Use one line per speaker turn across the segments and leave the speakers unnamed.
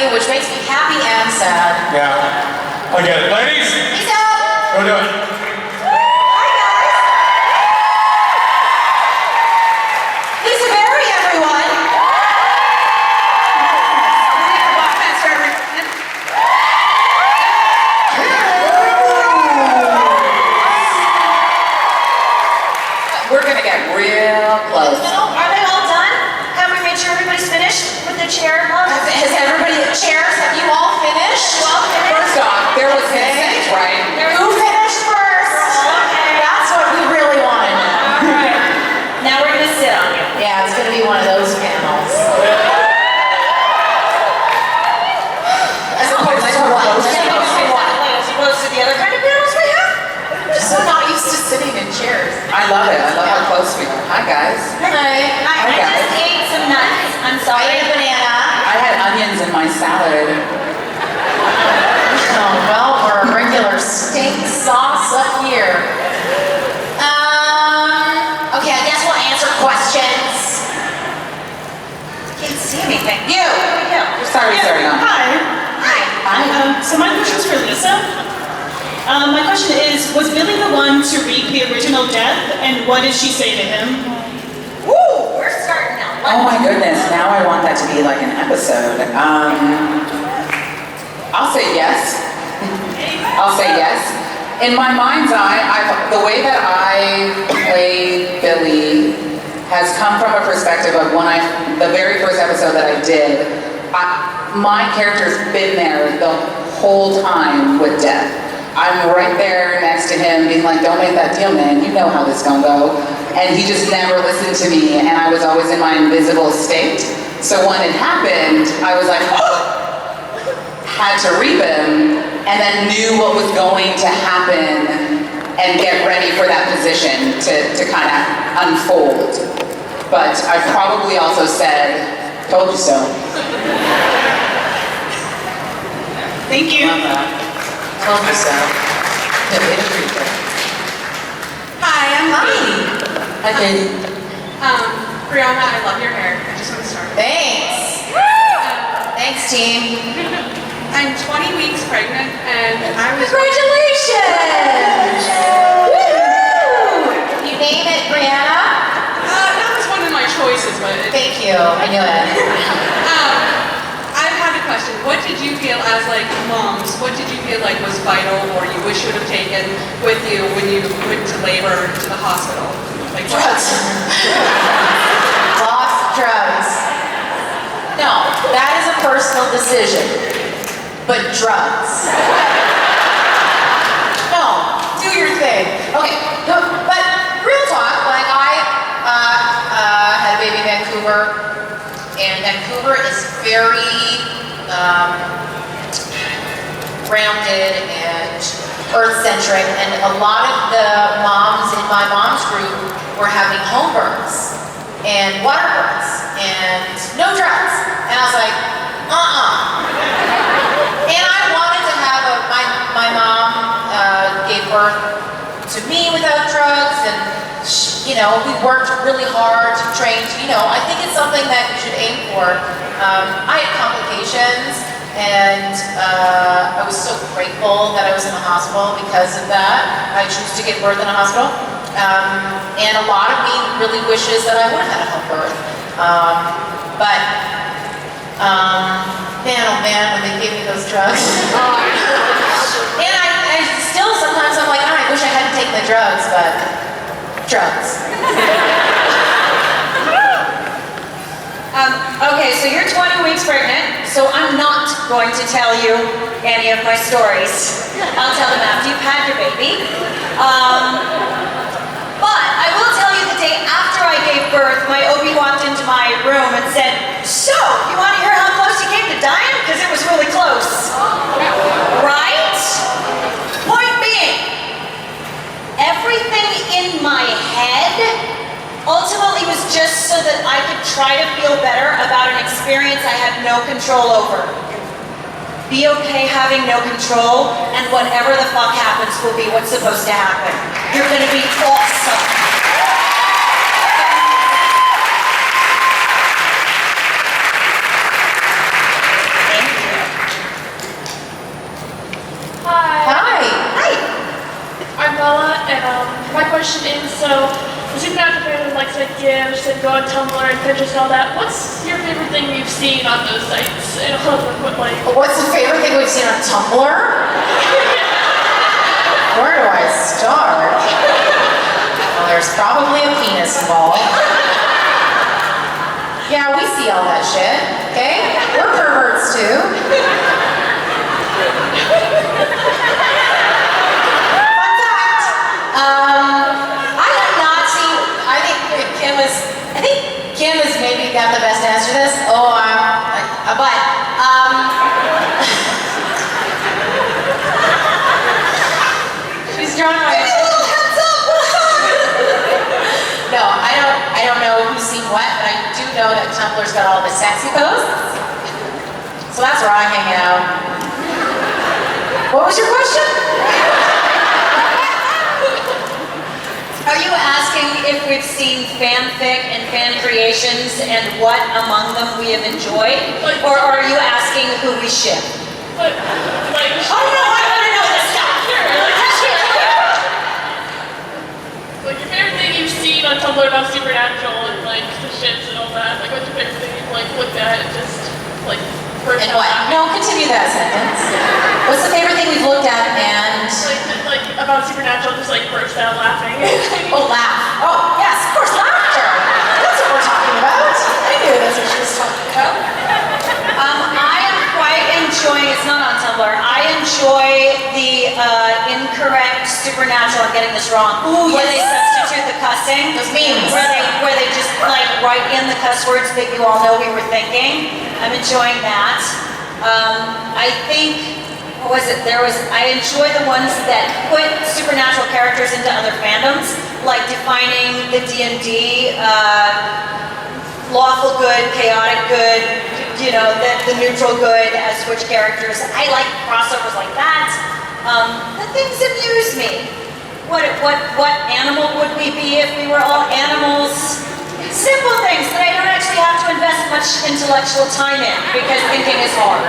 you, which makes me happy and sad.
Yeah, I get it. Ladies,
Peace out.
go do it.
Hi, guys. Lisa Berry, everyone. We're gonna get real close.
Are they all done? Have we made sure everybody's finished with the chair?
Has everybody, chairs, have you all finished? First off, there was consent, right? Who finished first?
Okay.
That's what we really want to know.
All right. Now we're gonna sit on you.
Yeah, it's gonna be one of those panels. As opposed to what?
As opposed to the other kind of panels we have.
I'm just so not used to sitting in chairs.
I love it. I love how close we are. Hi, guys.
Hi.
I just ate some nuts. I'm
I
sorry.
ate a banana.
I had onions in my salad.
Oh, well, we're a regular steak sauce up here. Okay, I guess we'll answer questions.
Can't see anything.
You.
Sorry, sorry. No.
Hi.
Hi.
So my question's for Lisa. My question is, was Billy the one to reap the original death, and what did she say to him?
Woo! We're starting now.
Oh my goodness, now I want that to be like an episode. I'll say yes. I'll say yes. In my mind's eye, the way that I play Billy has come from a perspective of the very first episode that I did, my character's been there the whole time with death. I'm right there next to him being like, don't make that deal, man. You know how this gonna go. And he just never listened to me, and I was always in my invisible state. So when it happened, I was like, oh! Had to reap him, and then knew what was going to happen and get ready for that position to kind of unfold. But I probably also said, told you so.
Thank you.
Love that. Told you so. Yeah, way to treat her.
Hi, I'm
Hi, Katie.
Briana. I love your hair. I just want to start.
Thanks. Thanks, team.
I'm 20 weeks pregnant, and I was.
Congratulations! Woo! You name it, Briana?
That was one of my choices, but
Thank you. I knew it.
I've had a question. What did you feel as like moms? What did you feel like was vital, or you wish you would have taken with you when you went to labor to the hospital? Like
Drugs. Lots of drugs. No, that is a personal decision. But drugs. No, do your thing. Okay, no, but real talk, like I had a baby in Vancouver, and Vancouver is very grounded and earth-centric, and a lot of the moms in my mom's group were having home births and water births and no drugs. And I was like, And I wanted to have my mom gave birth to me without drugs, and she, we worked really hard to train. I think it's something that you should aim for. I had complications, and I was so grateful that I was in the hospital because of that. I choose to give birth in a hospital, and a lot of me really wishes that I would have had a home birth, but. Man, oh man, when they gave me those drugs. And I still sometimes I'm like, oh, I wish I hadn't taken the drugs, but drugs.
Okay, so you're 20 weeks pregnant, so I'm not going to tell you any of my stories. I'll tell them after you've had your baby. But I will tell you the day after I gave birth, my OB walked into my room and said, so, you want to hear how close you came to dying? Because it was really close. Right? Point being, everything in my head ultimately was just so that I could try to feel better about an experience I had no control over. Be okay having no control, and whatever the fuck happens will be what's supposed to happen. You're gonna be awesome. Thank you.
gifts and go on Tumblr and Pinterest and all that. What's your favorite thing you've seen on those sites? And all of them, like,
What's the favorite thing we've seen on Tumblr? Where do I start? Well, there's probably a penis involved. Yeah, we see all that shit, okay? We're perverts too. Fun fact, I have not seen, I think Kim has maybe got the best answer to this. She's drawing my attention. No, I don't know who's seen what, but I do know that Tumblr's got all the sexy posts. So that's where I hang out. What was your question?
Are you asking if we've seen fanfic and fan creations and what among them we have enjoyed? Or are you asking who we ship?
like,
Oh no, I want to know this stuff.
like your favorite thing you've seen on Tumblr about Supernatural and like the ships and all that. Like, what's your favorite thing you've like looked at and just like burst
And
out
what?
laughing?
No, continue that sentence. What's the favorite thing we've looked at and...
Like about Supernatural, just like burst out laughing.
Oh, laugh. Oh, yes, of course, laughter. That's what we're talking about. I knew that's what she was talking about.
I am quite enjoying, it's not on Tumblr, I enjoy the incorrect Supernatural, I'm getting this wrong,
Ooh,
where they
yes.
substitute the cussing.
Those memes.
Where they just like write in the cuss words that you all know we were thinking. I'm enjoying that. I think, what was it? I enjoy the ones that put supernatural characters into other fandoms, like defining the D&D, lawful good, chaotic good, you know, the neutral good as which characters. I like crossovers like that. The things amuse me. What animal would we be if we were all animals? Simple things that I don't actually have to invest much intellectual time in because thinking is hard.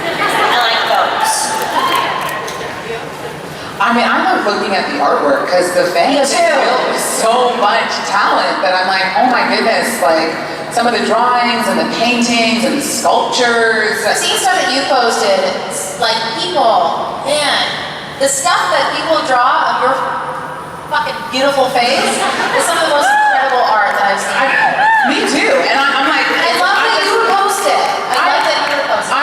I like those.
I mean, I love looking at the artwork because the fans
Me too.
built with so much talent that I'm like, oh my goodness, like some of the drawings and the paintings and the sculptures.
Seeing stuff that you posted, it's like people, man, the stuff that people draw of your fucking beautiful face is some of the most incredible art that I've seen.
Me too, and I'm like,
I love that you would post it. I love that you would post it.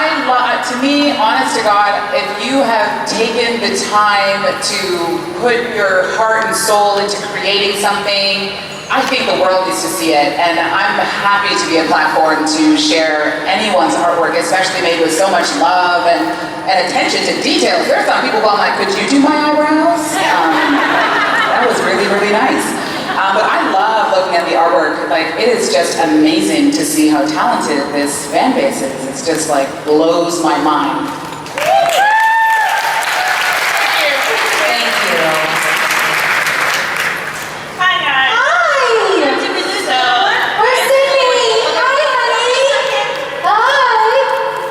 to me, honest to God, if you have taken the time to put your heart and soul into creating something, I think the world needs to see it, and I'm happy to be a platform to share anyone's artwork, especially made with so much love and attention to details. There's some people going like, could you do my eyebrows? That was really, really nice. But I love looking at the artwork. Like, it is just amazing to see how talented this fan base is. It's just like blows my mind.
Thank you.
Hi guys.
Hi!
Did we lose someone?
Where's Sydney? Hi, honey.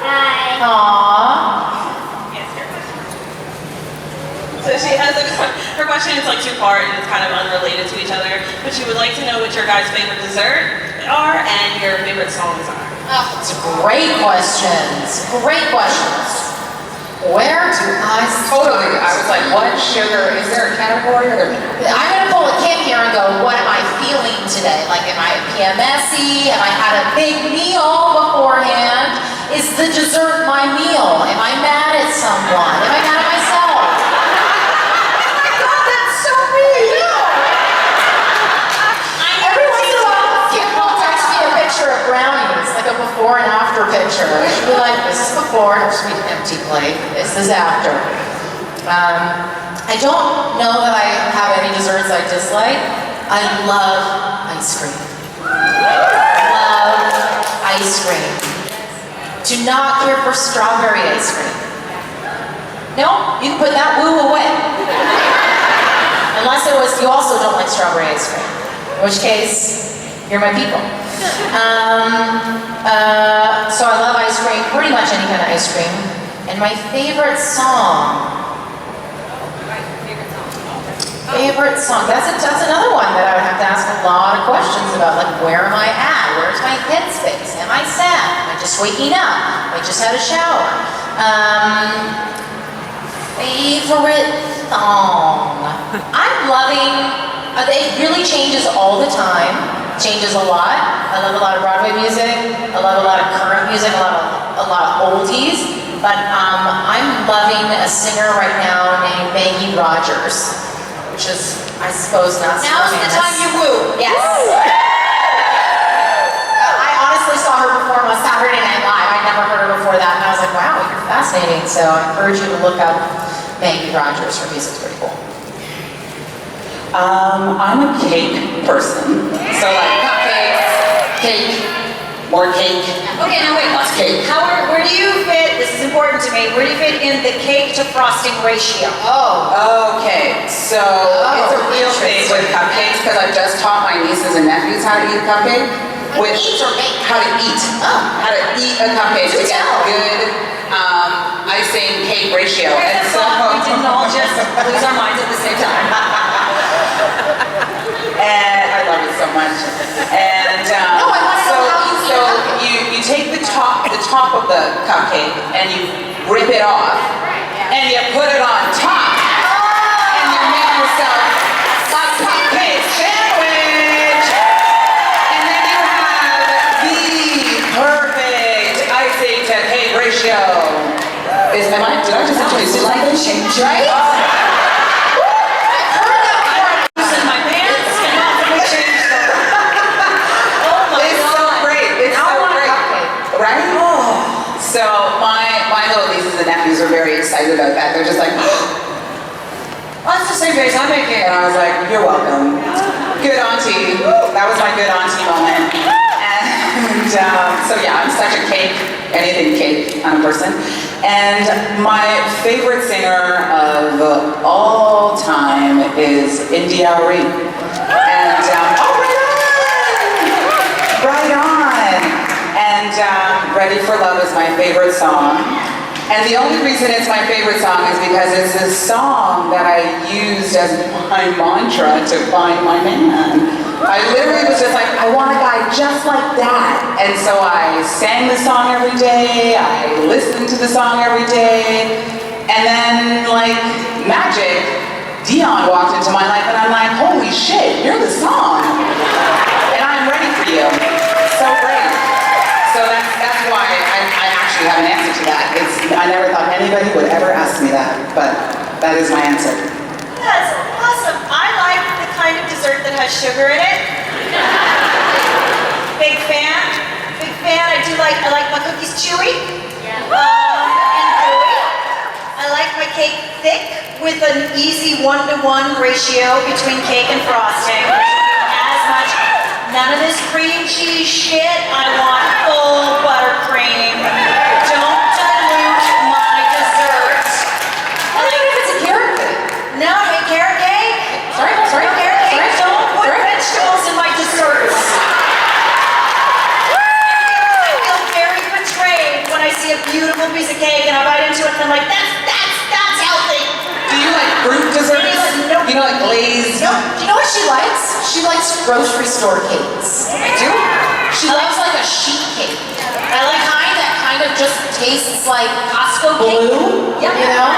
Hi. Aww.
Yes, your question. So she has her question is like two-part and it's kind of unrelated to each other, but she would like to know what your guys' favorite dessert are and your favorite songs are.
Oh, it's great questions. Great questions. Where do I start?
Totally. I was like, what sugar? Is there a category? Or...
I'm gonna pull a Kim here and go, what am I feeling today? Like, am I PMS-y? Have I had a big meal beforehand? Is the dessert my meal? Am I mad at someone? Am I mad at myself? God, that's so mean. Every once in a while, Kim will text me a picture of brownies, like a before and after picture. She'll be like, this is before, and it'll be an empty plate. This is after. I don't know that I have any desserts I dislike. I love ice cream. Love ice cream. Do not care for strawberry ice cream. No, you can put that woo away. Unless it was, you also don't like strawberry ice cream. In which case, you're my people. So I love ice cream, pretty much any kind of ice cream. And my favorite song. Favorite song? That's another one that I would have to ask a lot of questions about. Like, where am I at? Where's my headspace? Am I sad? Am I just waking up? I just had a shower. Favorite song? I'm loving. It really changes all the time. Changes a lot. I love a lot of Broadway music. I love a lot of current music. A lot of oldies. But I'm loving a singer right now named Maggie Rogers, which is, I suppose, not so
Now's the
famous.
time you woo.
Yes. I honestly saw her perform on Saturday Night Live. I'd never heard her before that, and I was like, wow, you're fascinating. So I encourage you to look up Maggie Rogers. Her music's pretty cool.
I'm a cake person. So like cupcakes, cake, more cake.
Okay, now wait.
Lots of cake.
Where do you fit, this is important to me, where do you fit in the cake to frosting ratio?
Oh.
Okay, so it's a real thing with cupcakes because I've just taught my nieces and nephews how to eat a cupcake. With
Eat or make?
how to eat.
Oh.
How to eat a cupcake to get
tell.
good icing cake ratio.
I
And so
thought we didn't all just lose our minds at the same time.
and I love it so much. And
No, I wanna know how you eat
so
a cupcake.
you take the top of the cupcake and you rip it off and you put it on top and you make yourself a cupcake sandwich and then you have the perfect icing to cake ratio. Did I just introduce it like this?
Right?
Loosen my pants and not to make change them. Oh my
It's so
God.
great. It's
Now I
so
want a
great.
cupcake.
Right? So my little nieces and nephews were very excited about that. They're just like,
Oh, it's the same face I'm making.
and I was like, you're welcome. Good auntie. That was my good auntie moment. And so yeah, I'm such a cake, anything cake kind of person. And my favorite singer of all time is India Arie. And right on. And Ready for Love is my favorite song. And the only reason it's my favorite song is because it's a song that I used as my mantra to find my man. I literally was just like, I want a guy just like that. And so I sang the song every day, I listened to the song every day, and then like magic, Dion walked into my life and I'm like, holy shit, you're the song. And I'm ready for you. So great. So that's why I actually have an answer to that. I never thought anybody would ever ask me that, but that is my answer.
That's awesome. I like the kind of dessert that has sugar in it. Big fan. Big fan. I like my cookies chewy. And gooey. I like my cake thick with an easy 1-to-1 ratio between cake and frosting. As much. None of this cream cheese shit. I want full buttercream. Don't dilute my dessert.
What if it's a carrot cake?
No, hey, carrot cake.
Sorry.
No carrot cake. Don't put
Sorry.
vegetables in my desserts. I feel very betrayed when I see a beautiful piece of cake and I bite into it and I'm like, that's healthy.
Do you like fruit desserts?
Nope.
You know, like glazed?
No, do you know what she likes? She likes grocery store cakes.
I do?
She loves like a sheet cake. I like kind that kind of just tastes like Costco cake.
Blue? Yep.
You know?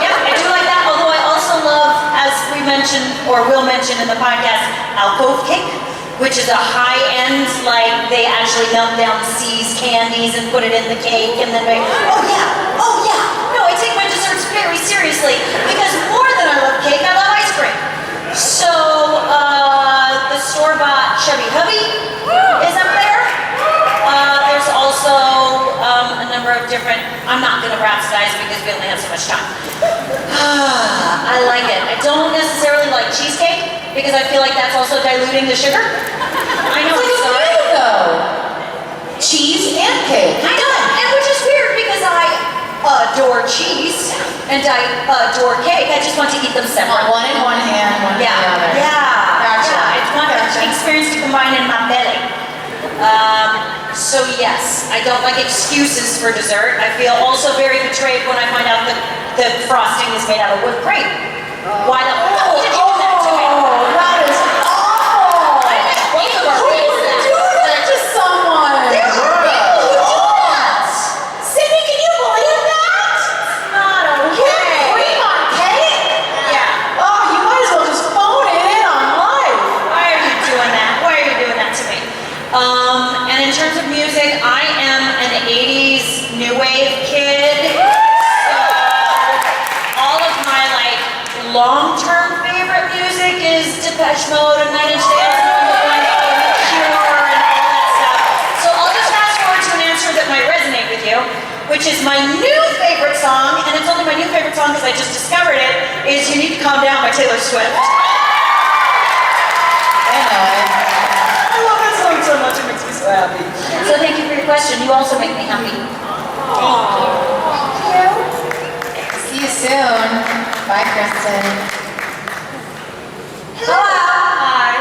Yeah, I do like that. Although I also love, as we mentioned or will mention in the podcast, alcove cake, which is a high-end, like they actually melt down C's candies and put it in the cake and then make, oh yeah. No, I take my desserts very seriously because more than I love cake, I love ice cream. So, the store-bought Chubby Hubby is up there. There's also a number of different, I'm not gonna rhapsodize because we only have so much time. I like it. I don't necessarily like cheesecake because I feel like that's also diluting the sugar. I know
It's
it's
like
sorry.
a though. Cheese and cake.
I know, and which is weird because I adore cheese and I adore cake. I just want to eat them separate.
One in one hand, one in the other. Gotcha.
Yeah. It's one experience to combine in my belly. So yes, I don't like excuses for dessert. I feel also very betrayed when I find out that the frosting is made out of whipped cream. Why the fuck did you do that to me?
That is awful.
Both of our
Who would
faces.
do that to someone?
There are people who do that.
Sydney, can you believe that?
Not
Put
okay.
cream on cake?
Yeah.
Oh, you might as well just phone it in on life.
Why are you doing that? Why are you doing that to me? And in terms of music, I am an 80s new wave kid. So all of my like long-term favorite music is Depeche Mode and Nine Inch Nails and The Cure and all that stuff. So I'll just fast forward to an answer that might resonate with you, which is my new favorite song, and it's only my new favorite song because I just discovered it, is You Need to Calm Down by Taylor Swift.
I know it.
I love that song so much, it makes me so happy. So thank you for your question. You also make me happy.
See you soon. Bye, Kristen.
Hello.
Hi.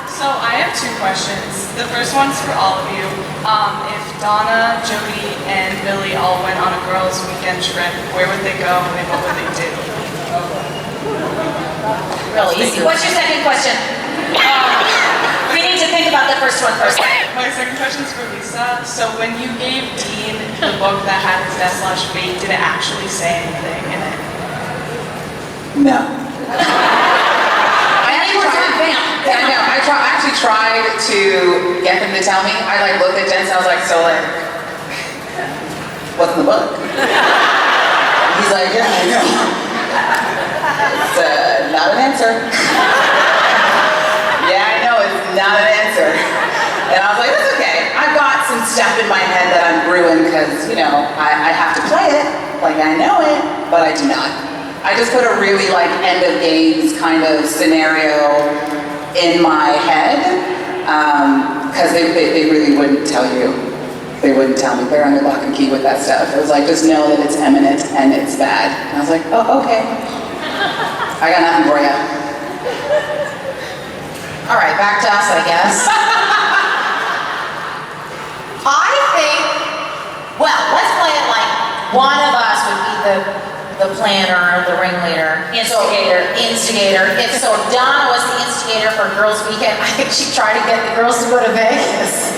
So I have two questions. The first one's for all of you. If Donna, Jody, and Billy all went on a girls' weekend trip, where would they go and what would they do?
Real easy. What's your second question? We need to think about the first one first.
My second question is for Lisa. So when you gave Dean the book that had his death/fate, did it actually say anything in it?
No. I actually tried to get them to tell me. I like looked at Jen and I was like, so like, what's in the book? He's like, yeah, I know. It's not an answer. Yeah, I know, it's not an answer. And I was like, that's okay. I've got some stuff in my head that I'm brewing because, you know, I have to play it. Like, I know it, but I do not. I just put a really, like, end of games kind of scenario in my head because they really wouldn't tell you. They wouldn't tell me. They're under lock and key with that stuff. It was like, just know that it's imminent and it's bad. And I was like, oh, okay. I got nothing for you.
All right, back to us, I guess. I think, well, let's play it like one of us would be the planner, the ringleader. Instigator. If so, Donna was the instigator for Girls' Weekend. I think she'd try to get the girls to go to Vegas.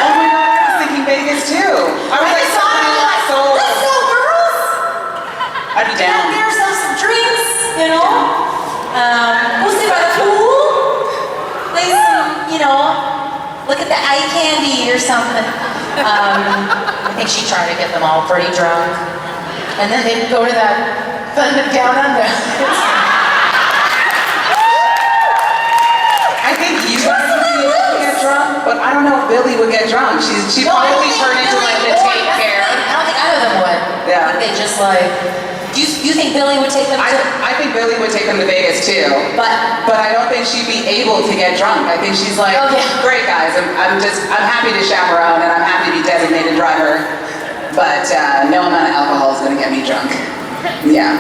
Oh my God, I was thinking Vegas too. I was like,
Let's go, girls!
I'd be
Down
down.
there, some drinks, you know? Go sit by the pool. Play some, you know, look at the eye candy or something. I think she'd try to get them all pretty drunk. And then they'd go to that fun down under.
I think you guys would be able to get drunk, but I don't know if Billy would get drunk. She'd probably turn into like the take care.
I don't think either of them would.
Yeah.
I think they just like, you think Billy would take them to?
I think Billy would take them to Vegas too, but I don't think she'd be able to get drunk. I think she's like,
Oh, yeah.
great guys, I'm happy to chaperone and I'm happy to be designated driver, but no amount of alcohol is gonna get me drunk. Yeah.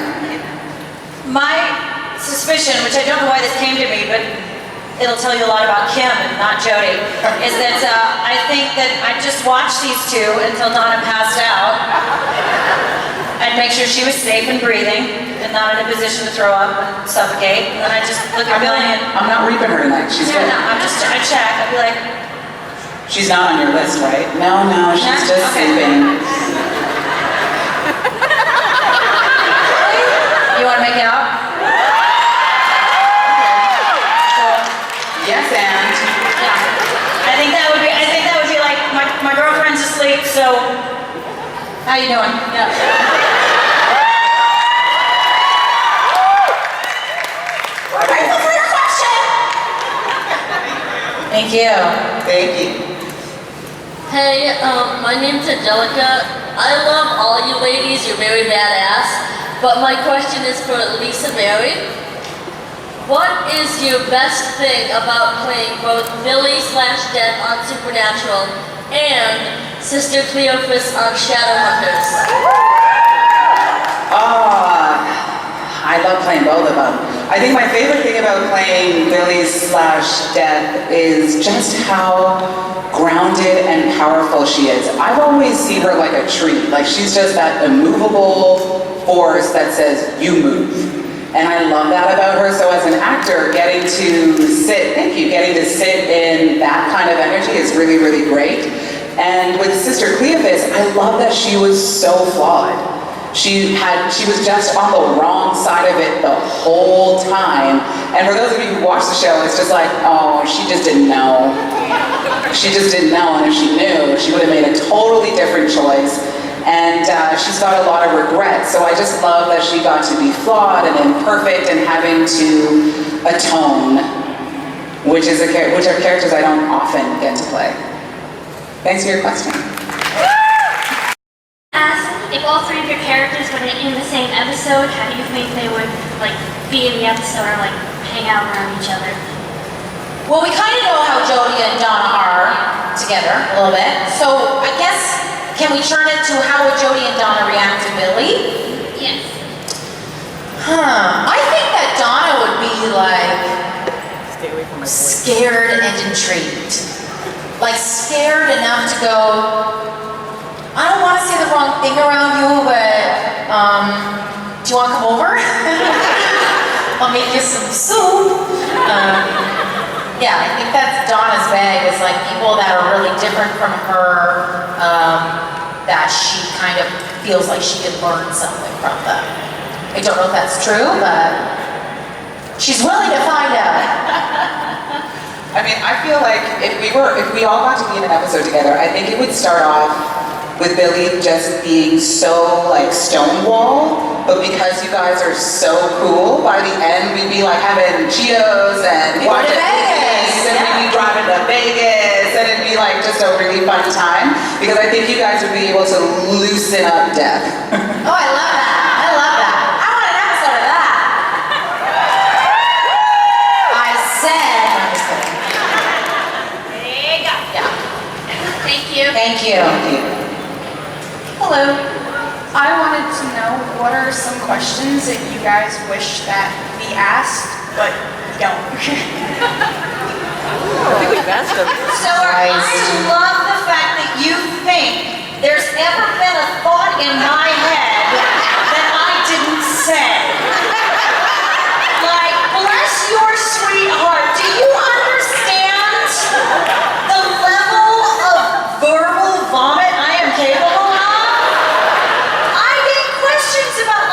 My suspicion, which I don't know why this came to me, but it'll tell you a lot about Kim and not Jody, is that I think that I'd just watch these two until Donna passed out. I'd make sure she was safe and breathing and not in a position to throw up and suffocate. And then I'd just look at Billy and,
I'm not reaping her tonight. She's
yeah,
good.
no, I'd check. I'd be like,
She's not on your list, right? No, she's
Nah,
just
okay.
sleeping.
you want to make it up?
Yes, and
Yeah. I think that would be like, my girlfriend's asleep, so how you doing? Yeah. We're grateful for your question.
Thank you.
thank you.
Hey, my name's Angelica. I love all you ladies, you're very badass. But my question is for Lisa Mary. What is your best thing about playing both Billy/Death on Supernatural and Sister Cleophas on Shadowhunters?
I love playing both of them. I think my favorite thing about playing Billy/Death is just how grounded and powerful she is. I've always seen her like a tree. Like she's just that immovable force that says, you move. And I love that about her. So as an actor, getting to sit in that kind of energy is really, really great. And with Sister Cleophas, I love that she was so flawed. She was just on the wrong side of it the whole time. And for those of you who watch the show, it's just like, oh, she just didn't know. She just didn't know, and if she knew, she would have made a totally different choice. And she's got a lot of regret. So I just love that she got to be flawed and imperfect and having to atone, which are characters I don't often get to play. Thanks for your question.
If all three of your characters were in the same episode, how do you think they would be in the episode or hang out around each other?
Well, we kind of know how Jodie and Donna are together a little bit. So I guess, can we turn it to how would Jodie and Donna react to Billy?
Yes.
I think that Donna would be scared and intrigued. Scared enough to go, I don't want to say the wrong thing around you, but do you want to come over? I'll make you some soup. Yeah, I think that's Donna's bag, is people that are really different from her, that she kind of feels like she could learn something from them. I don't know if that's true, but she's willing to find out.
I mean, I feel like if we all got to be in an episode together, I think it would start off with Billy just being so stonewall, but because you guys are so cool, by the end we'd be having Cheetos and watching movies, and we'd be driving to Vegas, and it'd be just a really fun time, because I think you guys would be able to loosen up death.
Oh, I love that. I love that. I want an episode of that. I said, no, I'm just kidding.
There you go.
Yeah.
Thank you.
Thank you.
Hello. I wanted to know what are some questions that you guys wish that we asked, but don't.
So I love the fact that you think there's ever been a thought in my head that I didn't say. Bless your sweet heart. Do you understand the level of verbal vomit I am capable of? I get questions about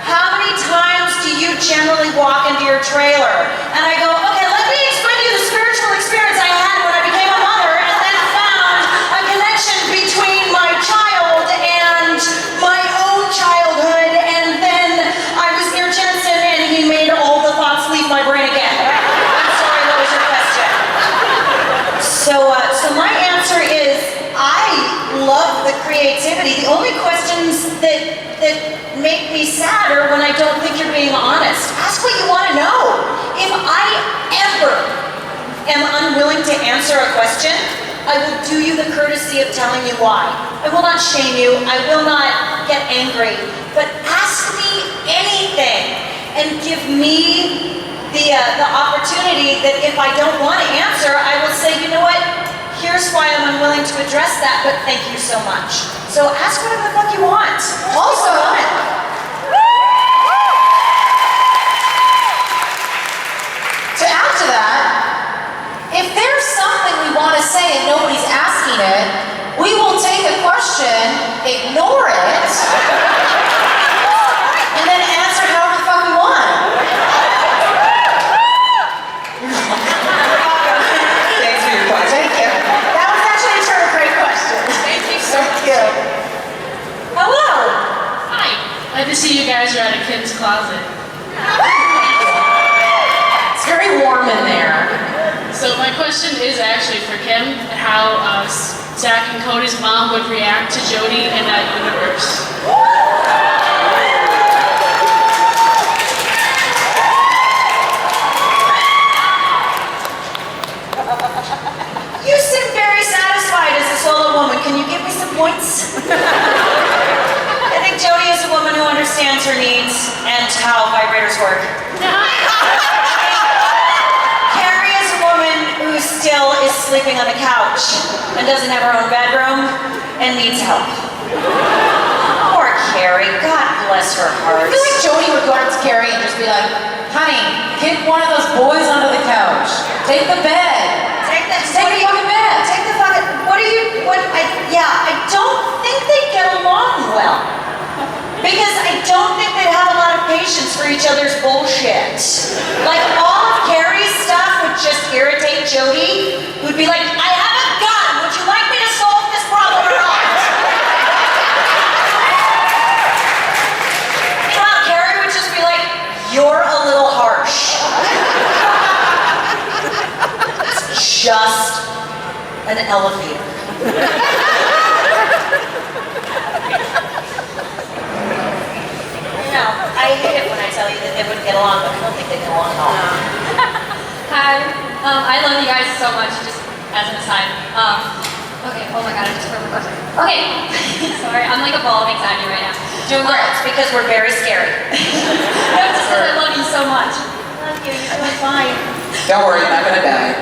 how many times do you generally walk into your trailer? And I go, okay, let me explain to you the spiritual experience I had when I became a mother, and then found a connection between my child and my own childhood, and then I was near Jensen and he made all the thoughts leave my brain again. I'm sorry, what was your question? So my answer is, I love the creativity. The only questions that make me sad are when I don't think you're being honest. Ask what you want to know. If I ever am unwilling to answer a question, I will do you the courtesy of telling you why. I will not shame you. I will not get angry. But ask me anything and give me the opportunity that if I don't want to answer, I will say, you know what? Here's why I'm unwilling to address that, but thank you so much. So ask whatever the fuck you want. Also,
to add to that, if there's something we want to say and nobody's asking it, we will take a question, ignore it, and then answer however the fuck we want.
Thanks for your question.
That was actually a great question.
Thank you so much.
Hello.
Hi. Glad to see you guys are out of Kim's closet.
It's very warm in there.
So my question is actually for Kim, how Zach and Cody's mom would react to Jodie in that universe.
you seem very satisfied as a solo woman. Can you give me some points? I think Jodie is a woman who understands her needs and how vibrators work. Carrie is a woman who still is sleeping on the couch and doesn't have her own bedroom and needs help. Poor Carrie, God bless her heart.
I feel like Jodie would go up to Carrie and just be like, honey, kick one of those boys under the couch. Take the bed.
Take the
fucking bed.
Take the fucking. I don't think they get along well. Because I don't think they'd have a lot of patience for each other's bullshit. Like, all of Carrie's stuff would just irritate Jody, who'd be like, I have a gun, would you like me to solve this problem or not? Meanwhile, Carrie would just be like, you're a little harsh. It's just an elevator. I hate it when I tell you that they wouldn't get along, but I don't think they get along at all.
Hi, I love you guys so much, just as an aside. Okay, oh my god, I just forgot my question. Okay, sorry, I'm like a ball of anxiety right now.
Doing great, it's because we're very scary.
No, it's just because I love you so much.
I love you, you're doing fine.
Don't worry, you're not gonna die.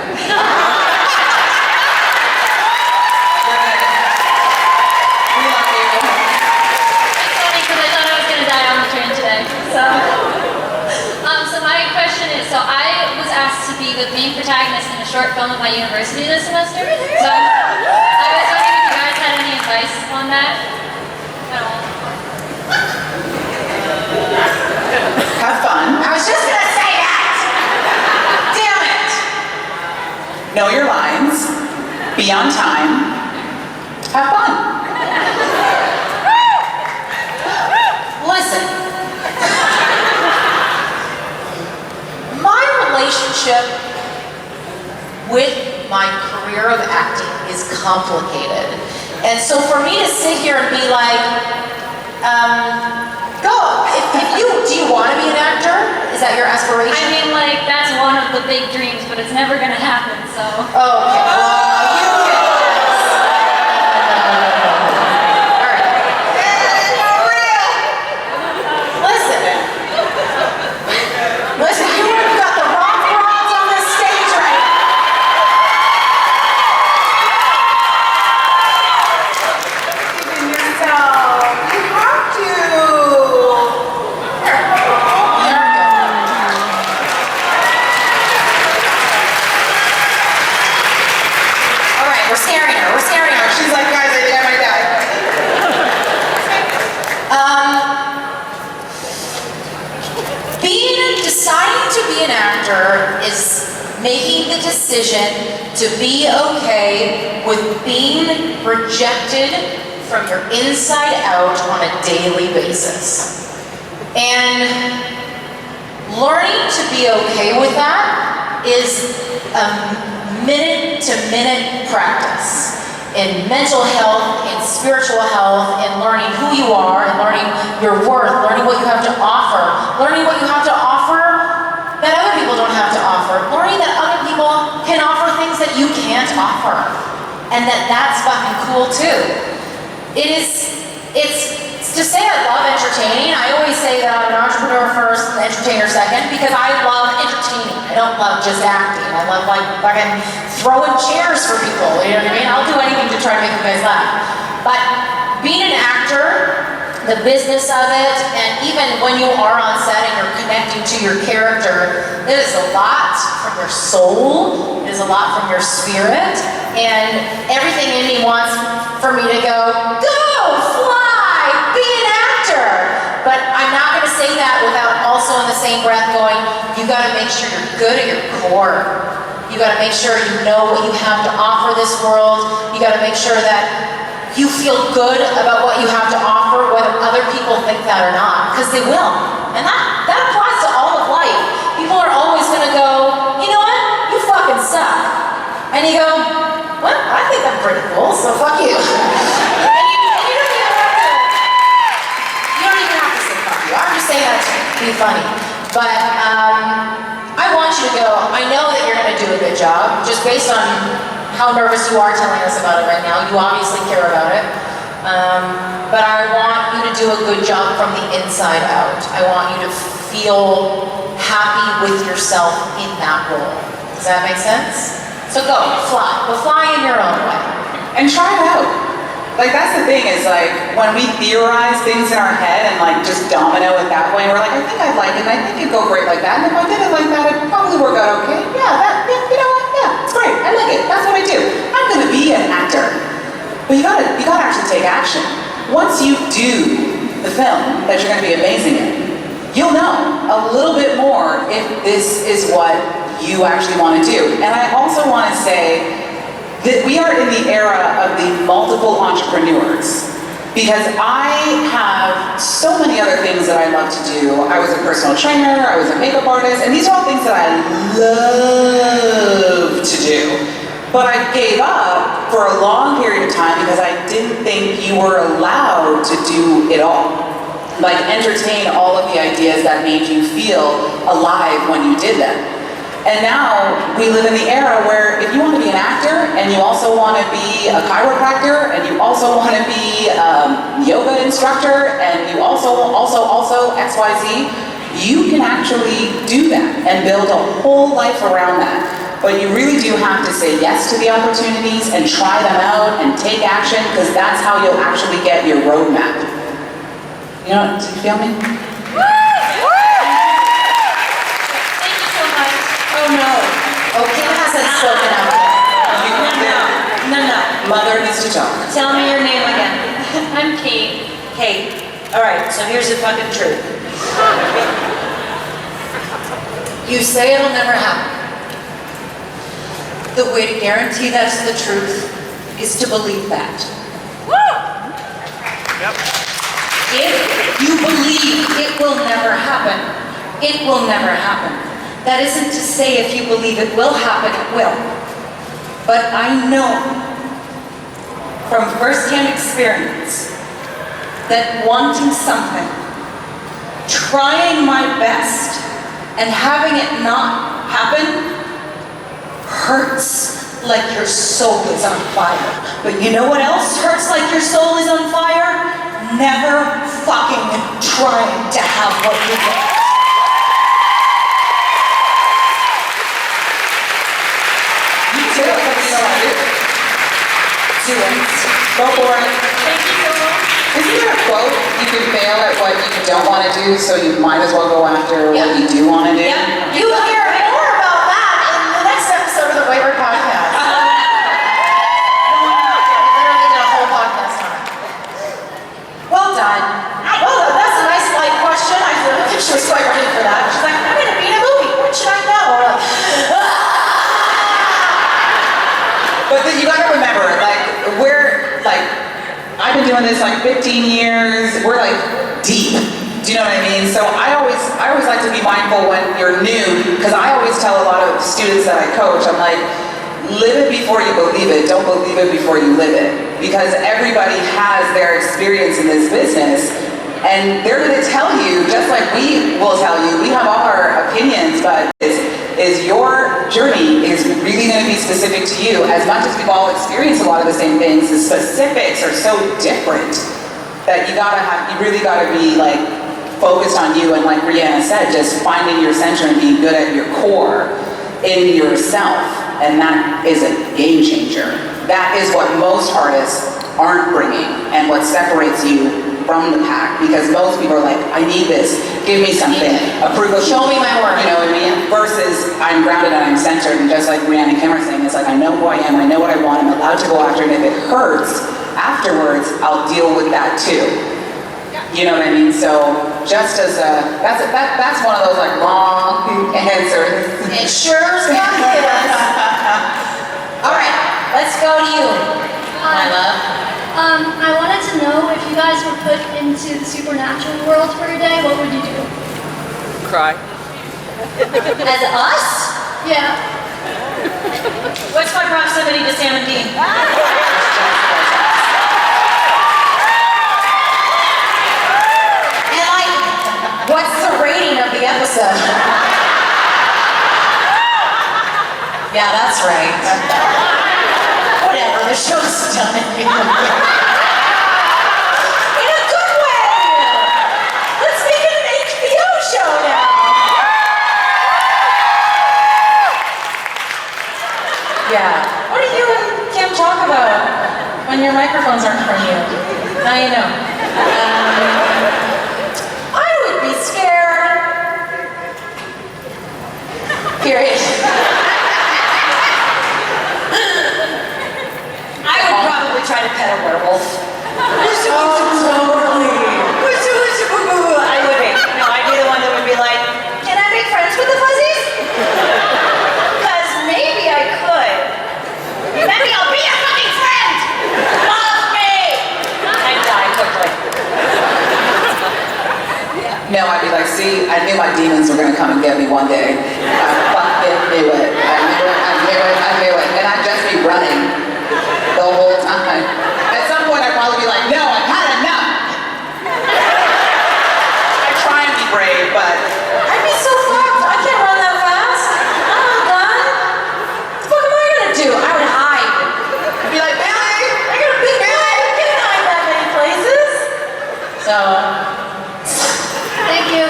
We love you.
It's funny because I thought I was gonna die on the train today. So my question is, so I was asked to be the main protagonist in a short film at my university this semester. So I was wondering if you guys had any advice on that at all.
Have fun.
I was just gonna say that. Damn it.
Know your lines. Be on time. Have fun.
Listen. My relationship with my career of acting is complicated. And so for me to sit here and be like, go, do you want to be an actor? Is that your aspiration?
I mean, like, that's one of the big dreams, but it's never gonna happen, so.
Oh, okay. Well, you can just... All right. Listen, you have got the wrong crowds on this stage right now. Even yourself. You have to. All right, we're scaring her. We're scaring her. She's like, guys, I think I might die. Deciding to be an actor is making the decision to be okay with being rejected from your inside out on a daily basis. And learning to be okay with that is a minute-to-minute practice in mental health, in spiritual health, in learning who you are, and learning your worth, learning what you have to offer, learning what you have to offer that other people don't have to offer, learning that other people can offer things that you can't offer, and that's fucking cool too. It's to say I love entertaining. I always say that I'm an entrepreneur first and entertainer second because I love entertaining. I don't love just acting. I love like fucking throwing chairs for people, you know what I mean? I'll do anything to try to make you guys laugh. But being an actor, the business of it, and even when you are on set and you're connecting to your character, it is a lot from your soul, it is a lot from your spirit, and everything in me wants for me to go, fly, be an actor. But I'm not gonna say that without also in the same breath going, you gotta make sure you're good at your core. You gotta make sure you know what you have to offer this world. You gotta make sure that you feel good about what you have to offer, whether other people think that or not, because they will. And that applies to all of life. People are always gonna go, you know what? You fucking suck. And you go, well, I think I'm pretty cool, so fuck you. And you don't even have to say fuck you. I'm just saying that to be funny. But I want you to go, I know that you're gonna do a good job, just based on how nervous you are telling us about it right now. You obviously care about it. But I want you to do a good job from the inside out. I want you to feel happy with yourself in that role. Does that make sense? So go, fly. But fly in your own way.
And try it out. Like, that's the thing, is like, when we theorize things in our head and and like just domino it that way. We're like, I think I'd like it, and I think it'd go great like that. And if I did it like that, it'd probably work out okay. Yeah, you know what? Yeah, it's great. I like it. That's what I do. I'm gonna be an actor. But you gotta actually take action. Once you do the film that you're gonna be amazing in, you'll know a little bit more if this is what you actually want to do. And I also want to say that we are in the era of the multiple entrepreneurs, because I have so many other things that I love to do. I was a personal trainer, I was a makeup artist, and these are all things that I love to do. But I gave up for a long period of time because I didn't think you were allowed to do it all. Like entertain all of the ideas that made you feel alive when you did them. And now we live in the era where if you want to be an actor and you also want to be a chiropractor and you also want to be a yoga instructor and you also XYZ, you can actually do that and build a whole life around that. But you really do have to say yes to the opportunities and try them out and take action, because that's how you'll actually get your roadmap. You know, do you feel me?
Oh no.
Oh, Kim hasn't spoken up.
No.
Mother needs to talk.
Tell me your name again.
I'm Kate.
Kate. All right, so here's the fucking truth.
You say it'll never happen. The way to guarantee that's the truth is to believe that. If you believe it will never happen, it will never happen. That isn't to say if you believe it will happen, it will. But I know from firsthand experience that wanting something, trying my best, and having it not happen hurts like your soul is on fire. But you know what else hurts like your soul is on fire? Never fucking trying to have what you want.
Do it. Go for it.
Thank you so much.
Isn't there a quote? You can fail at what you don't want to do, so you might as well go after what you do want to do.
Yeah, you will hear more about that in the next episode of the Wayward Podcast. Literally did a whole podcast on it. Well done. Well, that's a nice light question. I think she was quite ready for that. She's like, I'm gonna be in a movie. What should I know?
But then you gotta remember, I've been doing this like 15 years. We're like deep. Do you know what I mean? So I always like to be mindful when you're new, because I always tell a lot of students that I coach, I'm like, live it before you believe it. Don't believe it before you live it. Because everybody has their experience in this business, and they're gonna tell you, just like we will tell you, we have all our opinions, but is your journey is really going to be specific to you. As much as we've all experienced a lot of the same things, the specifics are so different that you really gotta be like focused on you, and like Briana said, just finding your center and being good at your core in yourself, and that is a game changer. That is what most artists aren't bringing, and what separates you from the pack, because most people are like, I need this, give me something, approval,
Show me my work.
you know what I mean? Versus I'm grounded and I'm centered, and just like Briana and Kim are saying, it's like, I know who I am, I know what I want, I'm allowed to go after it, and if it hurts, afterwards, I'll deal with that too. You know what I mean? So just as that's one of those like long answers.
It sure is. All right, let's go to you, my love.
I wanted to know if you guys were put into the supernatural world for a day, what would you do?
Cry.
As us?
Yeah.
What's my proximity to Sam and Dean?
And like, what's the rating of the episode? Yeah, that's right. Whatever, the show's done. In a good way. Let's make it an HBO show now. Yeah. What do you and Kim talk about when your microphones aren't in front of you? Now you know.
No, I'd be like, see, I knew my demons were gonna come and get me one day. I fucking knew it. I knew it. And I'd just be running the whole time. At some point, I'd probably be like, no, I've had enough. I try and be brave, but
I'd be so fucked. I can't run that fast. I'm not done. What the fuck am I gonna do? I would hide. I'd be like, Billy, I got a big Billy. I can't hide that many places. So,
Thank you.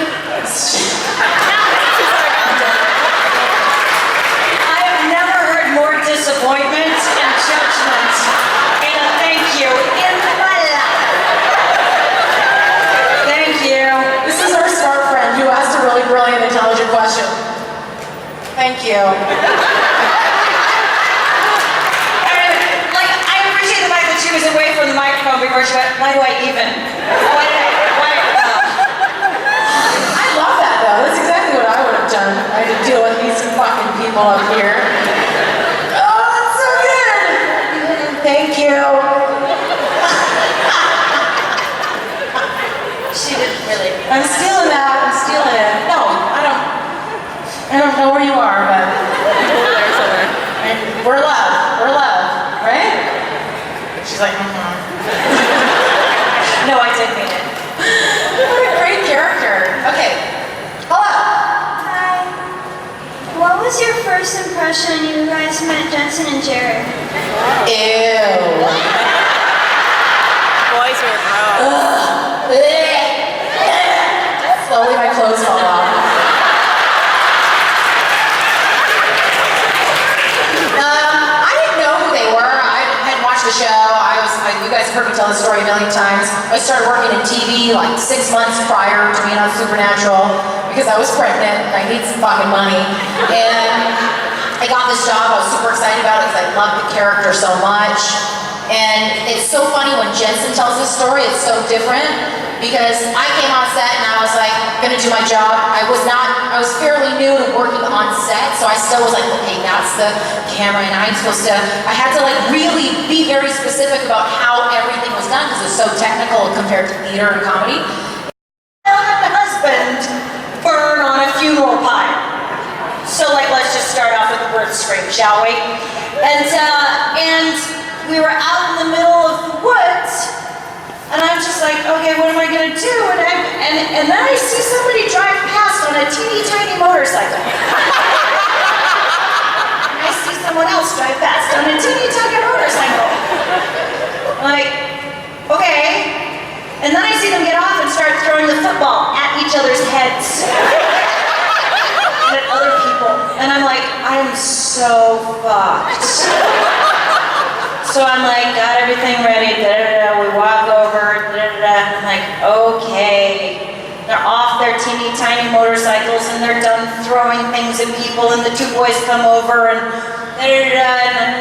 I have never heard more disappointment and judgment in a thank you in my life. Thank you.
this is our smart friend who asked a really brilliant, intelligent question. Thank you.
I appreciate the fact that she was away from the microphone before she went, why do I even?
I love that though. That's exactly what I would have done. I had to deal with these fucking people up here. Oh, that's so good. Thank you.
She didn't really.
I'm stealing that. I'm stealing it. No, I don't know where you are, but we're love. We're love, right? She's like,
No, I did mean it.
What a great character. Okay. Hello.
Hi. What was your first impression when you guys met Jensen and Jared?
Ew.
Boys are gross.
Slowly my clothes fall off. I didn't know who they were. I hadn't watched the show. You guys heard me tell the story a million times. I started working in TV like 6 months prior to being on Supernatural because I was pregnant and I need some fucking money. And I got this job. I was super excited about it because I loved the character so much. And it's so funny when Jensen tells this story, it's so different because I came on set and I was like, gonna do my job. I was fairly new to working on set, so I still was like, okay, that's the camera and I'm supposed to, I had to like really be very specific about how everything was done because it's so technical compared to theater and comedy.
My husband burn on a funeral pyre. So let's just start off with the birth scream, shall we? And we were out in the middle of the woods, and I'm just like, okay, what am I gonna do? And then I see somebody drive past on a teeny tiny motorcycle. And I see someone else drive past on a teeny tiny motorcycle. I'm like, okay. And then I see them get off and start throwing the football at each other's heads. And at other people. And I'm like, I'm so fucked. So I'm like, got everything ready, we walk over, I'm like, okay. They're off their teeny tiny motorcycles and they're done throwing things at people and the two boys come over and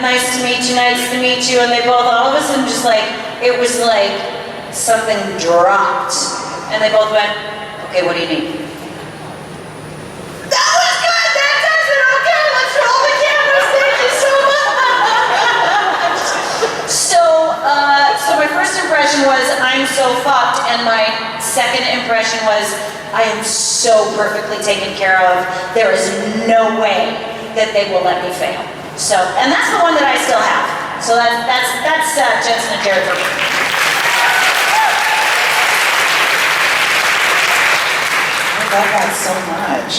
nice to meet you, nice to meet you. And they both, all of a sudden just like, it was like something dropped. And they both went, okay, what do you need? That was good, that does it, okay, let's roll the cameras, thank you so much. So my first impression was, I'm so fucked, and my second impression was, I am so perfectly taken care of, there is no way that they will let me fail. So, and that's the one that I still have. So that's Jensen and Jared for me.
I love that so much.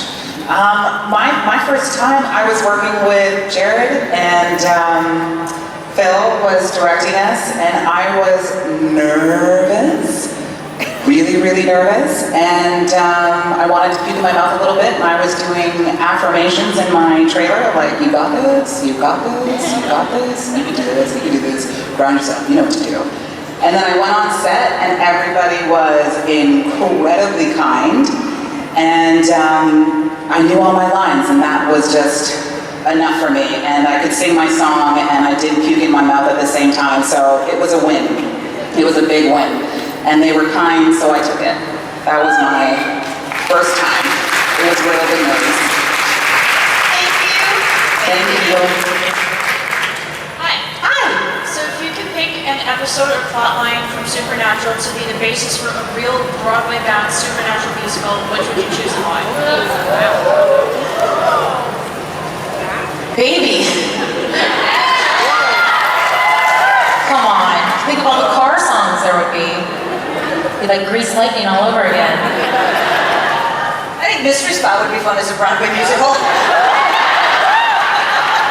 My first time I was working with Jared and Phil was directing us and I was nervous, really, really nervous. And I wanted to puke in my mouth a little bit and I was doing affirmations in my trailer like, you got this, you got this, you got this, you can do this, you can do this, ground yourself, you know what to do. And then I went on set and everybody was incredibly kind. And I knew all my lines and that was just enough for me. And I could sing my song and I didn't puke in my mouth at the same time. So it was a win. It was a big win. And they were kind, so I took it. That was my first time. It was real good news.
Thank you.
Thank you.
Hi.
Hi.
So if you could pick an episode or plot line from Supernatural to be the basis for a real Broadway-bound Supernatural musical,
musical, which would you choose and why?
Baby. Come on. Think of all the car songs there would be. Be like Grease Lightning all over again.
I think Mystery Spot would be fun as a Broadway musical.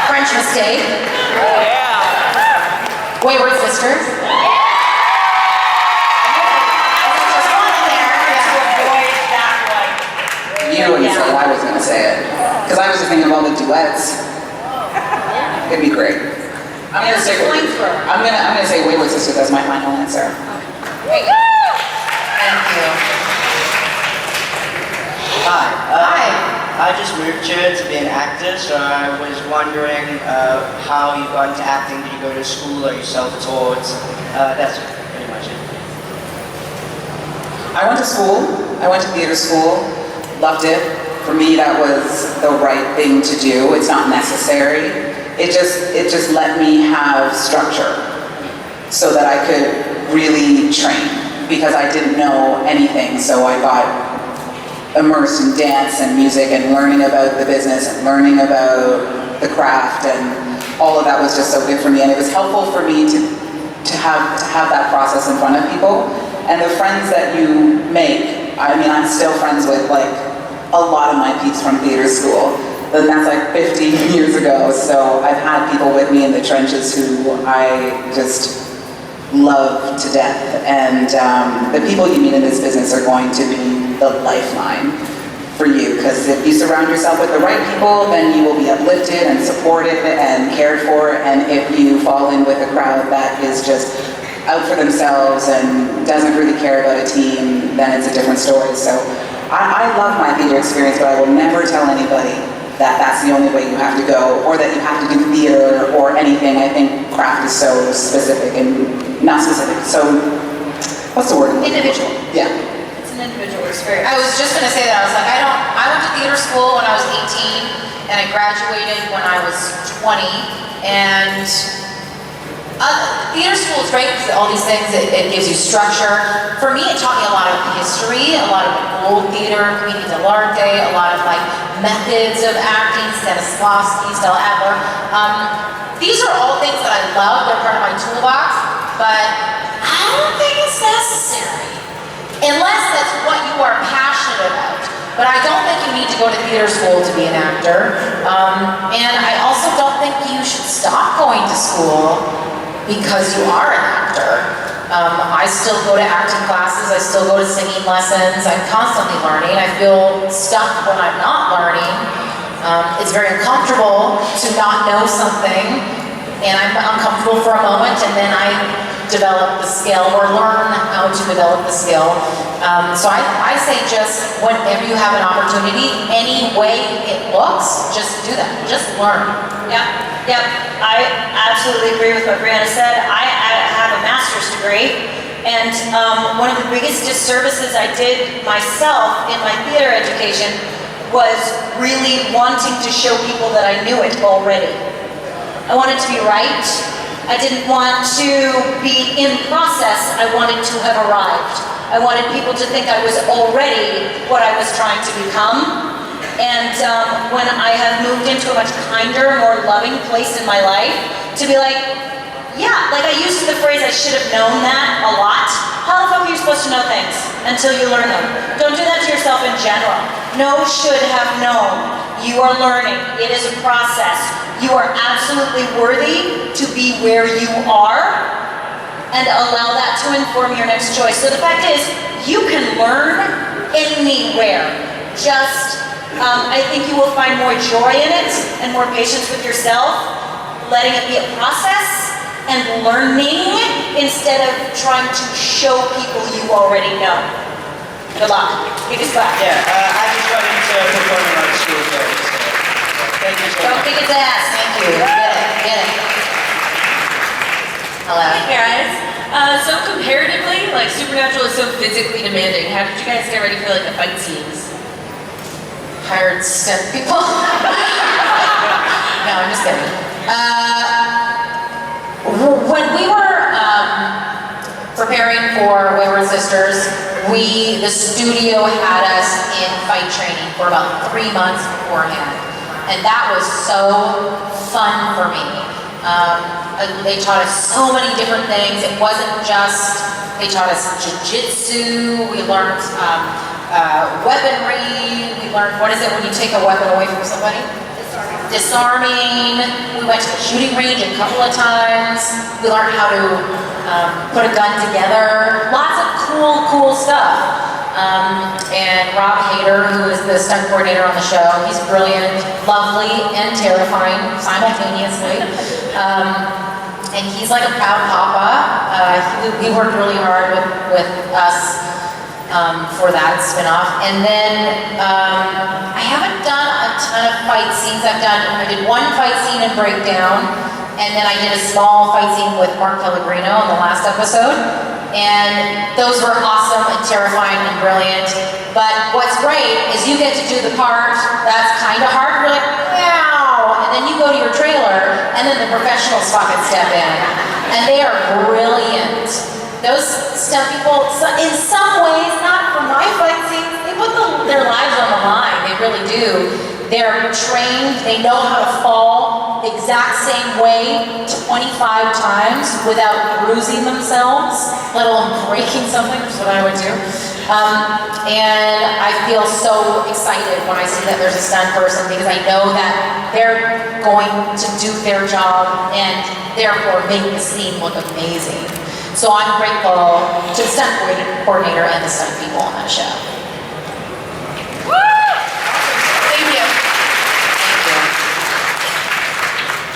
French Mistake. Wayward Sisters.
You wouldn't say I was going to say it. Because I was just thinking of all the duets. It'd be great. I'm going to say I'm gonna say Wayward Sisters as my final answer.
Thank you.
Hi. I just moved here to be an actor, so I was wondering how you got into acting. Did you go to school or you self-taught? That's pretty much it.
I went to school. I went to theater school. Loved it. For me, that was the right thing to do. It's not necessary. It just let me have structure so that I could really train, because I didn't know anything, so I got immersed in dance and music and learning about the business and learning about the craft, and all of that was just so good for me. And it was helpful for me to have that process in front of people. And the friends that you make, I mean, I'm still friends with like a lot of my peeps from theater school. And that's like 15 years ago. So I've had people with me in the trenches who I just love to death. And the people you meet in this business are going to be the lifeline for you. Because if you surround yourself with the right people, then you will be uplifted and supported and cared for. And if you fall in with a crowd that is just out for themselves and doesn't really care about a team, then it's a different story. So I love my theater experience, but I will never tell anybody that that's the only way you have to go, or that you have to do theater or anything. I think craft is so specific, and not specific, so, what's the word?
Individual.
Yeah.
It's an individual experience.
I was just gonna say that. I was like, I went to theater school when I was 18, and I graduated when I was 20, and theater school is great because all these things, it gives you structure. For me, it taught me a lot of history, a lot of old theater, commedia dell'arte, a lot of like methods of acting, Stanislavski, Stella Adler. These are all things that I love. They're part of my toolbox, but I don't think it's necessary. Unless that's what you are passionate about. But I don't think you need to go to theater school to be an actor. And I also don't think you should stop going to school because you are an actor. I still go to acting classes, I still go to singing lessons, I'm constantly learning. I feel stuck when I'm not learning. It's very uncomfortable to not know something, and I'm uncomfortable for a moment, and then I develop the skill or learn how to develop the skill. So I say just whenever you have an opportunity, any way it looks, just do that, just learn.
Yep, I absolutely agree with what Briana said. I have a master's degree, and one of the biggest disservices I did myself in my theater education was really wanting to show people that I knew it already. I wanted to be right. I didn't want to be in process. I wanted to have arrived. I wanted people to think I was already what I was trying to become. And when I have moved into a much kinder, more loving place in my life, to be like, yeah, like I used the phrase, I should have known that a lot. How the fuck are you supposed to know things until you learn them? Don't do that to yourself in general. No should have known. You are learning. It is a process. You are absolutely worthy to be where you are, and allow that to inform your next choice. So the fact is, you can learn anywhere. Just I think you will find more joy in it and more patience with yourself, letting it be a process and learning instead of trying to show people you already know. Good luck. Kick us back.
Yeah, I just got into performing arts school, so thank you so
Don't
much.
kick its ass.
Thank you. Get it. Hello.
Hey guys. So comparatively, like Supernatural is so physically demanding. How did you guys get ready for like the fight scenes?
Hired stunt people. No, I'm just kidding. When we were preparing for Wayward Sisters, the studio had us in fight training for about 3 months beforehand. And that was so fun for me. They taught us so many different things. It wasn't just, they taught us jiu-jitsu, we learned weaponry, we learned, what is it when you take a weapon away from somebody? Disarming. We went to the shooting range a couple of times. We learned how to put a gun together. Lots of cool stuff. And Rob Hader, who is the stunt coordinator on the show, he's brilliant, lovely, and terrifying simultaneously. And he's like a proud papa. He worked really hard with us for that spinoff. And then I haven't done a ton of fight scenes. I did one fight scene in Breakdown, and then I did a small fight scene with Mark Pellegrino in the last episode. And those were awesome and terrifying and brilliant. But what's great is you get to do the part that's kind of hard. You're like, wow. And then you go to your trailer, and then the professionals fucking step in. And they are brilliant. Those stunt people, in some ways, not for my fight scenes, they put their lives on the line. They really do. They're trained, they know how to fall the exact same way 25 times without bruising themselves, let alone breaking something, which is what I would do. And I feel so excited when I see that there's a stunt person because I know that they're going to do their job and therefore make the scene look amazing. So I'm grateful to the stunt coordinator and the stunt people on that show.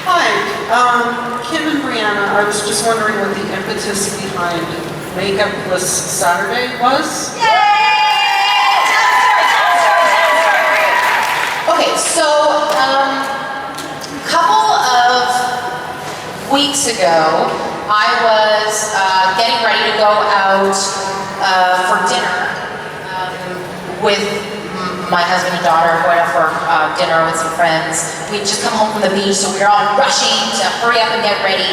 Hi, Kim and Briana. I was just wondering what the impetus behind Makeupless Saturday was.
Yay! Okay, so a couple of weeks ago, I was getting ready to go out for dinner with my husband and daughter, going out for dinner with some friends. We'd just come home from the beach, so we were all rushing to hurry up and get ready.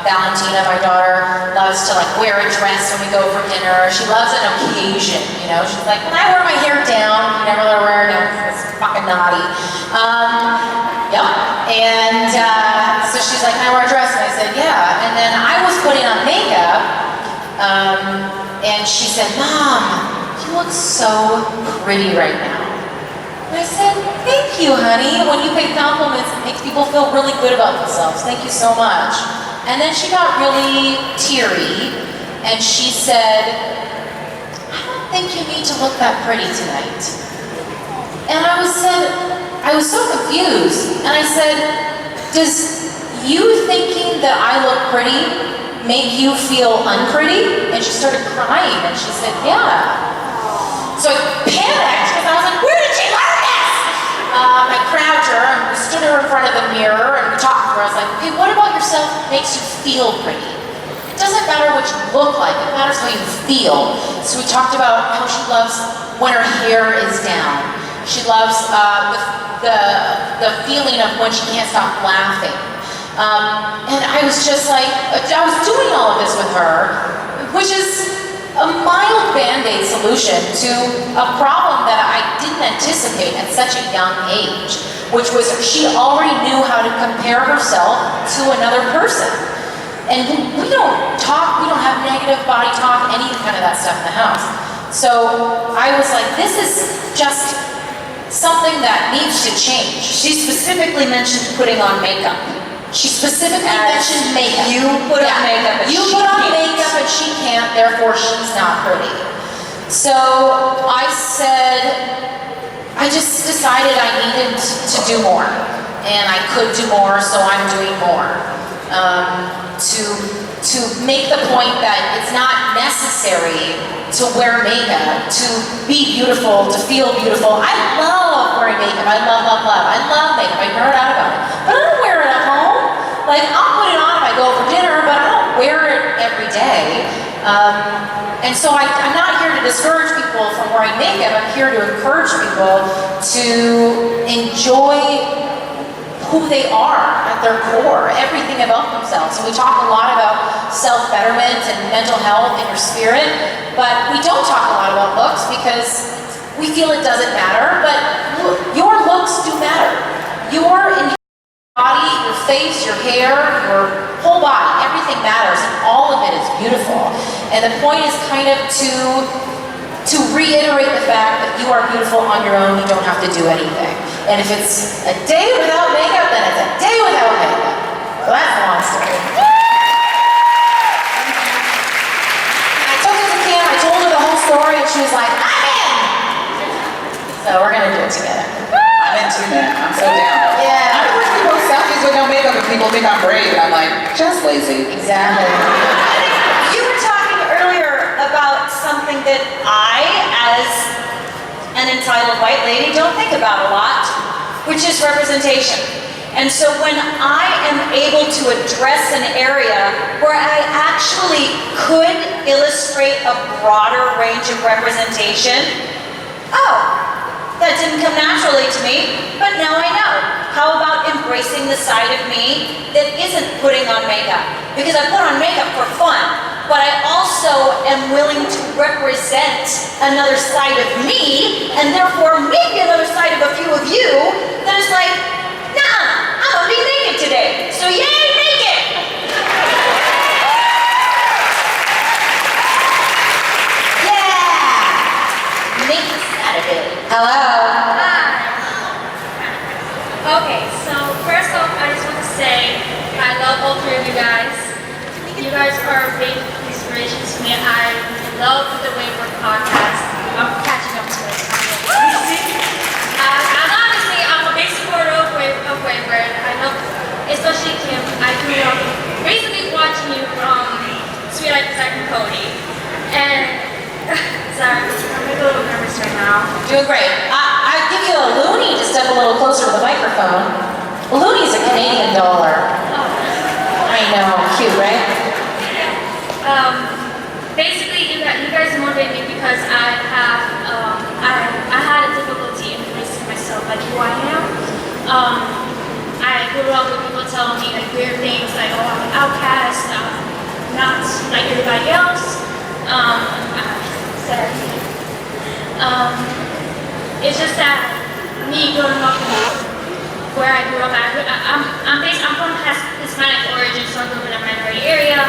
Valentina, my daughter, loves to like wear a dress when we go for dinner. She loves an occasion, you know. She's like, when I wear my hair down, you never let her wear it down, it's fucking naughty. Yep. And so she's like, can I wear a dress? And I said, yeah. And then I was putting on makeup, and she said, Mom, you look so pretty right now. And I said, thank you, honey. When you pay compliments, it makes people feel really good about themselves. Thank you so much. And then she got really teary, and she said, I don't think you need to look that pretty tonight. And I was so confused. And I said, does you thinking that I look pretty make you feel unpretty? And she started crying, and she said, yeah. So I panicked because I was like, where did she learn this? I grabbed her and we stood her in front of the mirror and we talked to her. I was like, okay, what about yourself makes you feel pretty? It doesn't matter what you look like, it matters how you feel. So we talked about how she loves when her hair is down. She loves the feeling of when she can't stop laughing. And I was just like, I was doing all of this with her, which is a mild Band-Aid solution to a problem that I didn't anticipate at such a young age, which was she already knew how to compare herself to another person. And we don't have negative body talk, any kind of that stuff in the house. So I was like, this is just something that needs to change.
She specifically mentioned putting on makeup.
She specifically mentioned makeup.
You put on makeup and
you put on makeup and she can't, therefore she's not pretty. So I just decided I needed to do more. And I could do more, so I'm doing more. To make the point that it's not necessary to wear makeup, to be beautiful, to feel beautiful. I love wearing makeup. I love makeup. I nerd out about it. But I don't wear it at home. Like, I'll put it on if I go for dinner, but I don't wear it every day. And so I'm not here to discourage people from wearing makeup. I'm here to encourage people to enjoy who they are at their core, everything about themselves. And we talk a lot about self-betterment and mental health and your spirit, but we don't talk a lot about looks because we feel it doesn't matter, but your looks do matter. Your body, your face, your hair, your whole body, everything matters, and all of it is beautiful. And the point is kind of to reiterate the fact that you are beautiful on your own, you don't have to do anything. And if it's a day without makeup, then it's a day without makeup. So that's a long story. I took it to Kim, I told her the whole story, and she was like, I'm in! So we're gonna do it together.
I'm into that. I'm so down.
Yeah.
I wish people selfies with no makeup and people think I'm brave. And I'm like, just lazy.
Exactly.
You were talking earlier about something that I, as an entitled white lady, don't think about a lot, which is representation. And so when I am able to address an area where I actually could illustrate a broader range of representation, oh, that didn't come naturally to me, but now I know. How about embracing the side of me that isn't putting on makeup? Because I put on makeup for fun, but I also am willing to represent another side of me, and therefore maybe another side of a few of you that is like, nah, I'm gonna be naked today. So yay, naked! Yeah! Naked Saturday.
Hello.
Okay, so first off, I just want to say I love all three of you guys. You guys are a big inspiration to me. I love the Wayward podcast. I'm catching up to it. I'm a big supporter of Wayward. I love, especially Kim. I grew up basically watching you from Sweet Like Zack and Cody. And sorry, I'm a little nervous right now.
Doing great. I'd give you a loonie to step a little closer to the microphone. A loonie is a Canadian dollar. I know, cute, right?
Basically, you guys motivate me because I had a difficulty in embracing myself, like who I am. I grew up with people telling me like weird things, like oh I'm an outcast, not like everybody else. It's just that me growing up where I grew up, I'm from Hispanic origin, so I grew up in a minority area,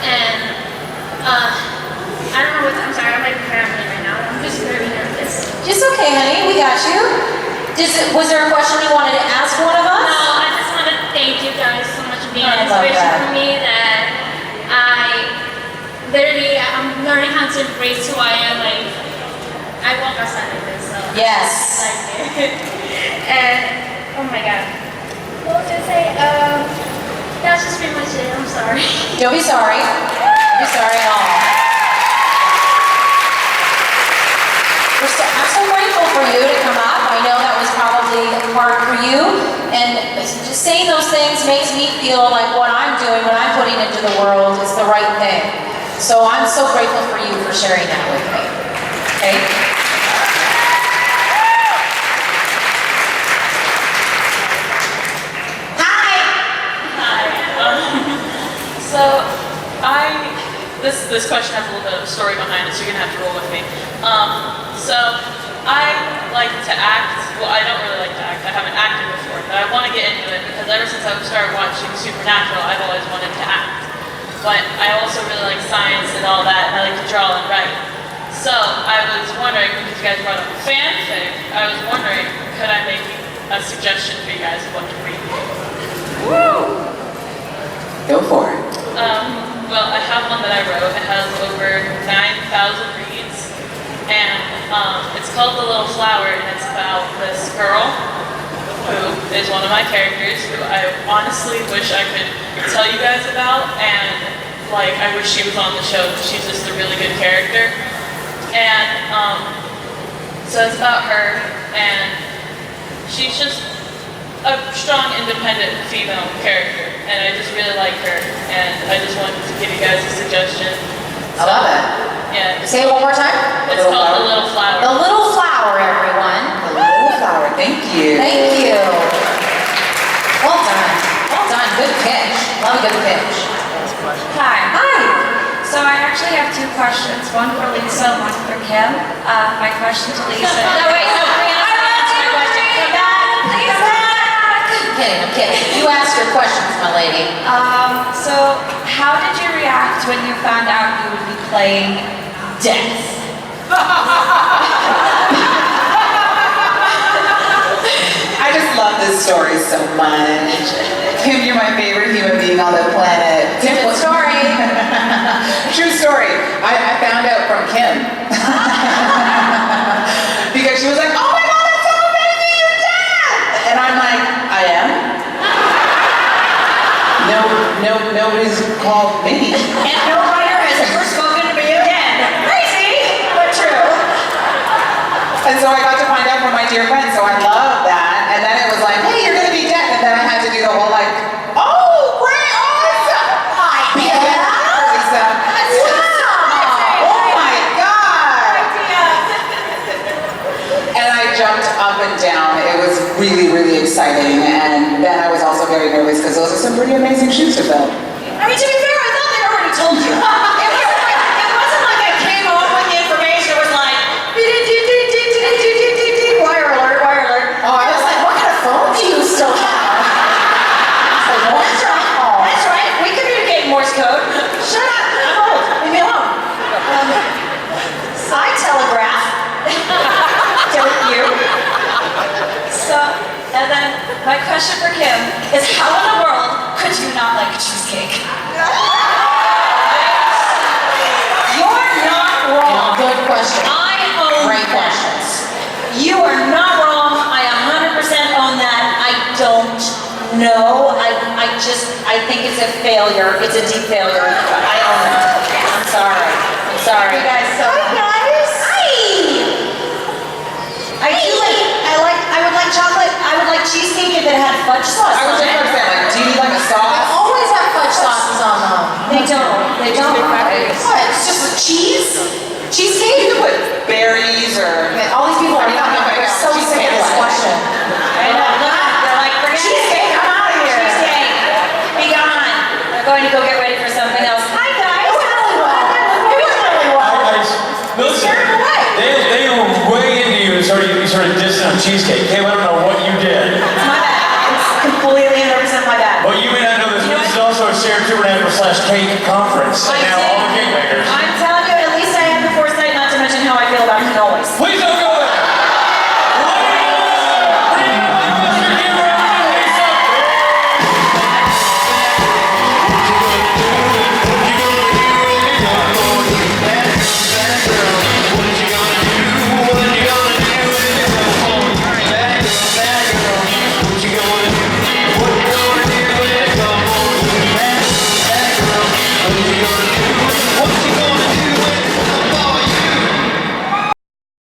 and I don't know I'm sorry, I'm like rambling right now. I'm just very nervous.
Just okay, honey, we got you. Was there a question you wanted to ask one of us?
No, I just want to thank you guys so much for being
I
an
love
inspiration
that.
for me that I'm learning how to embrace who I am. Like, I walk outside like this, so.
Yes.
I like it. And, oh my God. What was I say? That's just pretty much it. I'm sorry.
Don't be sorry. Don't be sorry at all. I'm so grateful for you to come up. I know that was probably hard for you. And just saying those things makes me feel like what I'm doing, what I'm putting into the world is the right thing. So I'm so grateful for you for sharing that with me. Okay?
So this question has a little bit of a story behind it, so you're gonna have to roll with me. So I like to act. Well, I don't really like to act. I haven't acted before, but I want to get into it because ever since I started watching Supernatural, I've always wanted to act. But I also really like science and all that, and I like to draw and write. So I was wondering, because you guys brought up fanfic, I was wondering, could I make a suggestion for you guys of what to read?
Woo! Go for it.
Well, I have one that I wrote. It has over 9,000 reads, and it's called The Little Flower, and it's about this girl who is one of my characters, who I honestly wish I could tell you guys about, and like I wish she was on the show because she's just a really good character. And so it's about her, and she's just a strong, independent female character, and I just really like her, and I just wanted to give you guys a suggestion.
I love it.
Yeah.
Say it one more time.
It's called The Little Flower.
The Little Flower, everyone.
The Little Flower, thank you.
Thank you. Well,
two questions, one for Lisa, one for Kim. My question to Lisa.
No, wait, no, Brianna's gonna answer my question. Come back, please come back.
I'm kidding. You ask your questions, my lady.
So how did you react when you found out you would be playing Death?
I just love this story so much. Kim, you're my favorite human being on the planet.
True story.
True story. I found out from Kim. Because she was like, oh my God, that's so amazing, you're dead! And I'm like, I am? Nobody's called me.
And no writer has ever spoken to me again. Crazy, but true.
And so I got to find out from my dear friend, so I love that. And then it was like, hey, you're gonna be dead. And then I had to do the whole like, oh, great, awesome. Lisa. Oh my God. And I jumped up and down. It was really, really exciting. And then I was also very nervous because those are some pretty amazing shoes to fill.
I mean, to be fair, I thought they already told you. It wasn't like I came home with the information. It was like, wire alert, wire alert.
Oh, I was like, what kind of phone do you still have?
That's right. That's right. We communicate in Morse code. Shut up. Hold. Leave me alone. I telegraph. Don't you?
So, and then my question for Kim is how in the world could you not like cheesecake?
You're not wrong.
Good question.
I own
Great
that.
questions.
You are not wrong. I 100% own that. I don't know. I think it's a failure. It's a deep failure. I own it. I'm sorry. I'm sorry.
You guys so
Hi, guys. Hi. I would like chocolate. I would like cheesecake if it had fudge sauce
I was
on
just
it.
about to say, like, do you need like a
I
sauce?
always have fudge sauces on them.
They don't. They don't.
What? It's just with cheese? Cheesecake?
You can put berries or...
Okay, all these people are so sick of this question.
I know. They're like, forget it.
Cheesecake, I'm out of here.
Cheesecake. Be gone. They're going to go get ready for something else. Hi, guys.
It went really well. It went really well.
Listen,
Scared them away.
they were way into you and started dissing on cheesecake. Hey, I don't know